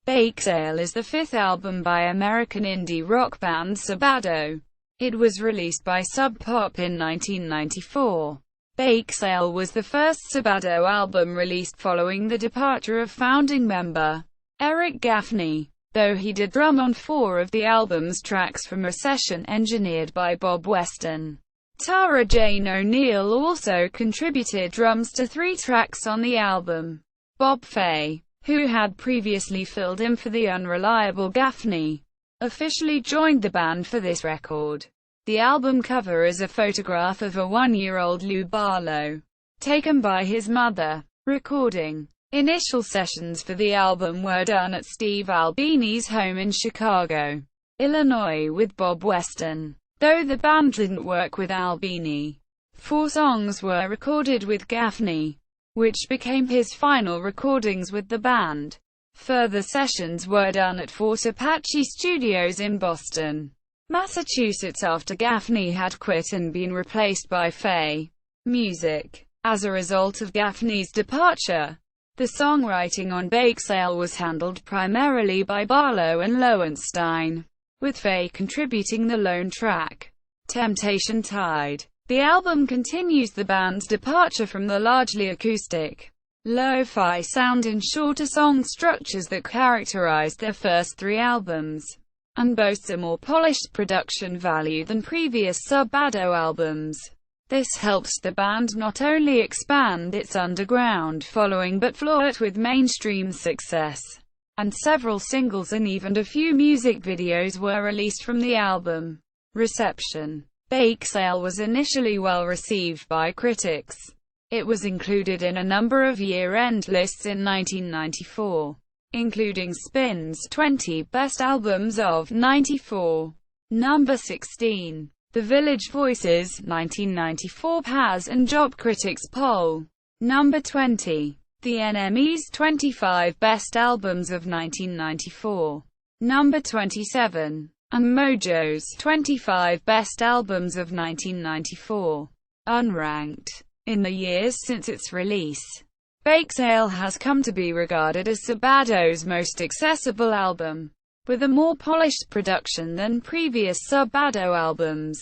Bakesale is the fifth album by American indie rock band Sebadoh. It was released by Sub Pop in 1994. Bakesale was the first Sebadoh album released following the departure of founding member Eric Gaffney, though he did drum on 4 of the album's tracks from a session engineered by Bob Weston. Tara Jane O'Neill also contributed drums to 3 tracks on the album. Bob Fay, who had previously filled in for the unreliable Gaffney, officially joined the band for this record. The album cover is a photograph of a 1-year-old Lou Barlow, taken by his mother. Recording. Initial sessions for the album were done at Steve Albini's home in Chicago, Illinois with Bob Weston, though the band didn't work with Albini. 4 songs were recorded with Gaffney, which became his final recordings with the band. Further sessions were done at Fort Apache Studios in Boston, Massachusetts after Gaffney had quit and been replaced by Fay Music. As a result of Gaffney's departure, the songwriting on Bakesale was handled primarily by Barlow and Lowenstein, with Fay contributing the lone track, Temptation Tide. The album continues the band's departure from the largely acoustic, lo-fi sound and shorter song structures that characterized their first 3 albums, and boasts a more polished production value than previous Sebadoh albums. This helps the band not only expand its underground following but flirt with mainstream success, and several singles and even a few music videos were released from the album. Reception. Bakesale was initially well received by critics. It was included in a number of year-end lists in 1994, including Spin's 20 Best Albums of '94. Number 16. The Village Voice's 1994 Paz and Job Critics Poll. Number 20. The NME's 25 Best Albums of 1994. Number 27. And Mojo's 25 Best Albums of 1994. Unranked. In the years since its release, Bakesale has come to be regarded as Sebadoh's most accessible album, with a more polished production than previous Sebadoh albums,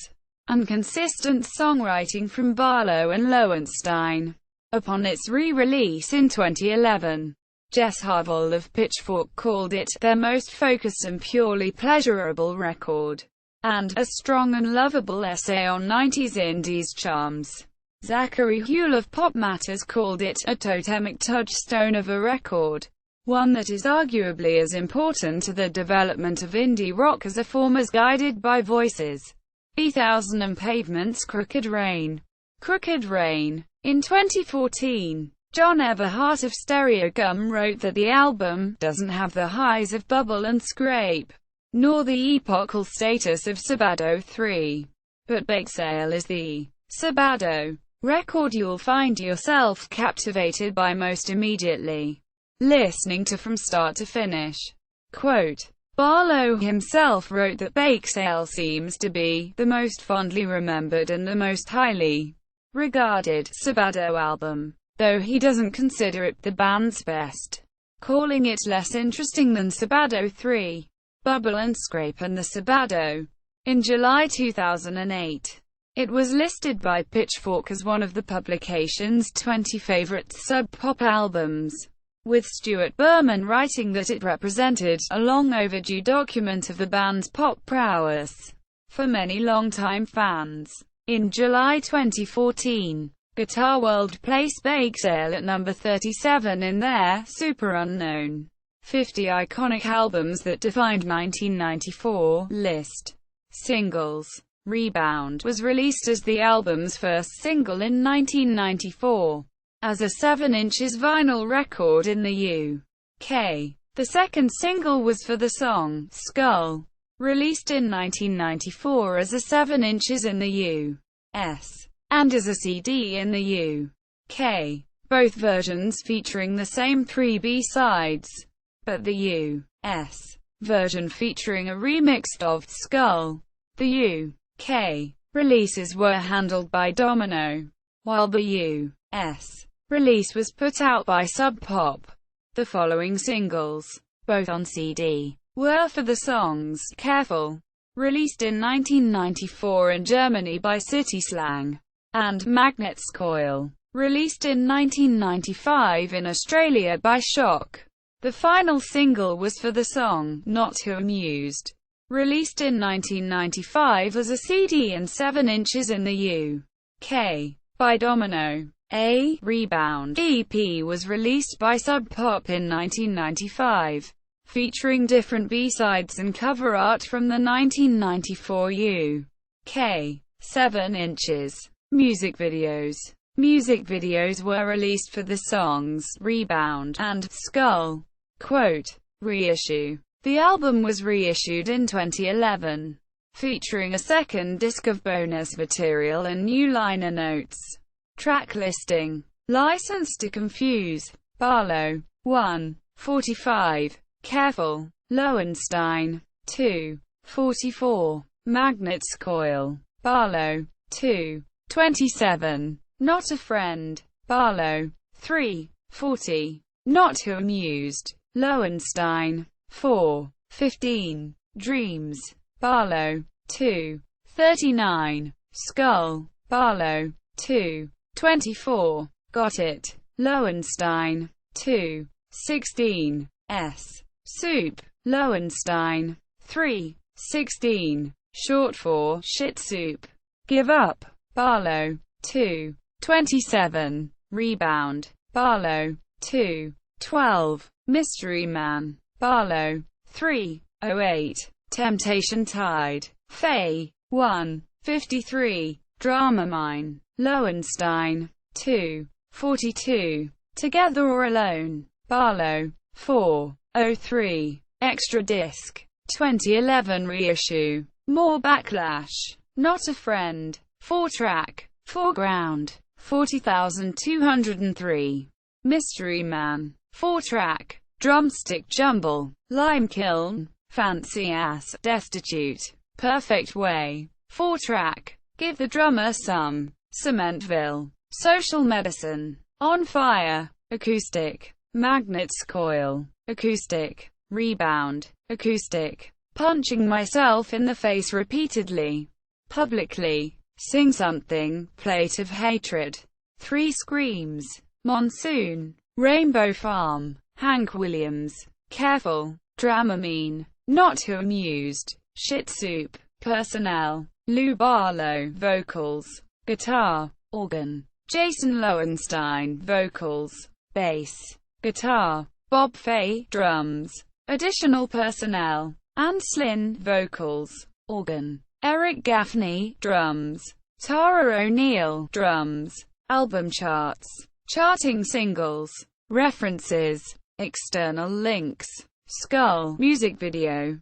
and consistent songwriting from Barlow and Lowenstein. Upon its re-release in 2011, Jess Harville of Pitchfork called it their most focused and purely pleasurable record, and a strong and lovable essay on 90s indies charms. Zachary Huell of Pop Matters called it a totemic touchstone of a record, one that is arguably as important to the development of indie rock as a form as guided by voices. 3000 and Pavement's Crooked Rain. Crooked Rain. In 2014, John Everhart of Stereogum wrote that the album doesn't have the highs of Bubble and Scrape, nor the epochal status of Sebadoh 3. But Bakesale is the Sebadoh record you'll find yourself captivated by most immediately, listening to from start to finish. Quote, Barlow himself wrote that Bakesale seems to be the most fondly remembered and the most highly regarded Sebadoh album, though he doesn't consider it the band's best, calling it less interesting than Sebadoh 3, Bubble and Scrape and the Sebadoh. In July 2008, it was listed by Pitchfork as one of the publication's 20 favorite sub-pop albums, with Stuart Berman writing that it represented a long overdue document of the band's pop prowess for many longtime fans. In July 2014, Guitar World placed Bakesale at number 37 in their Super Unknown 50 Iconic Albums That Defined 1994 list. Singles. Rebound was released as the album's first single in 1994, as a 7" vinyl record in the UK. The second single was for the song, Skull, released in 1994 as a 7" in the US, and as a CD in the UK, both versions featuring the same 3 B-sides, but the US version featuring a remix of Skull. The UK releases were handled by Domino, while the US release was put out by Sub Pop. The following singles, both on CD, were for the songs Careful, released in 1994 in Germany by City Slang, and Magnet's Coil, released in 1995 in Australia by Shock. The final single was for the song Not Too Amused, released in 1995 as a CD and 7 inches in the UK by Domino. A Rebound EP was released by Sub Pop in 1995, featuring different B-sides and cover art from the 1994 UK 7 inches music videos. Music videos were released for the songs Rebound and Skull. Quote, reissue. The album was reissued in 2011, featuring a second disc of bonus material and new liner notes. Track listing. License to Confuse. Barlow. 1. 45. Careful. Lowenstein. 2. 44. Magnet's Coil. Barlow. 2. 27. Not a Friend. Barlow. 3. 40. Not Too Amused. Lowenstein. 4. 15. Dreams. Barlow. 2. 39. Skull. Barlow. 2. 24. Got It. Lowenstein. 2. 16. S. Soup. Lowenstein. 3. 16. Short for Shit Soup. Give Up. Barlow. 2. 27. Rebound. Barlow. 2. 12. Mystery Man. Barlow. 3. 08. Temptation Tide. Faye. 1. 53. Drama Mine. Lowenstein. 2. 42. Together or Alone. Barlow. 4. 03. Extra Disc. 2011 reissue. More Backlash. Not a Friend. 4-track. Foreground. 40,203. Mystery Man. 4-track. Drumstick Jumble. Lime Kiln. Fancy Ass. Destitute. Perfect Way. 4-track. Give the Drummer Some. Cementville. Social Medicine. On Fire. Acoustic. Magnet's Coil. Acoustic. Rebound. Acoustic. Punching Myself in the Face Repeatedly. Publicly. Sing Something. Plate of Hatred. 3 Screams. Monsoon. Rainbow Farm. Hank Williams. Careful. Dramamine. Not Too Amused. Shit Soup. Personnel. Lou Barlow. Vocals. Guitar. Organ. Jason Lowenstein. Vocals. Bass. Guitar. Bob Fay. Drums. Additional personnel. Ann Slynn. Vocals. Organ. Eric Gaffney. Drums. Tara O'Neill. Drums. Album charts. Charting singles. References. External links. Skull music video.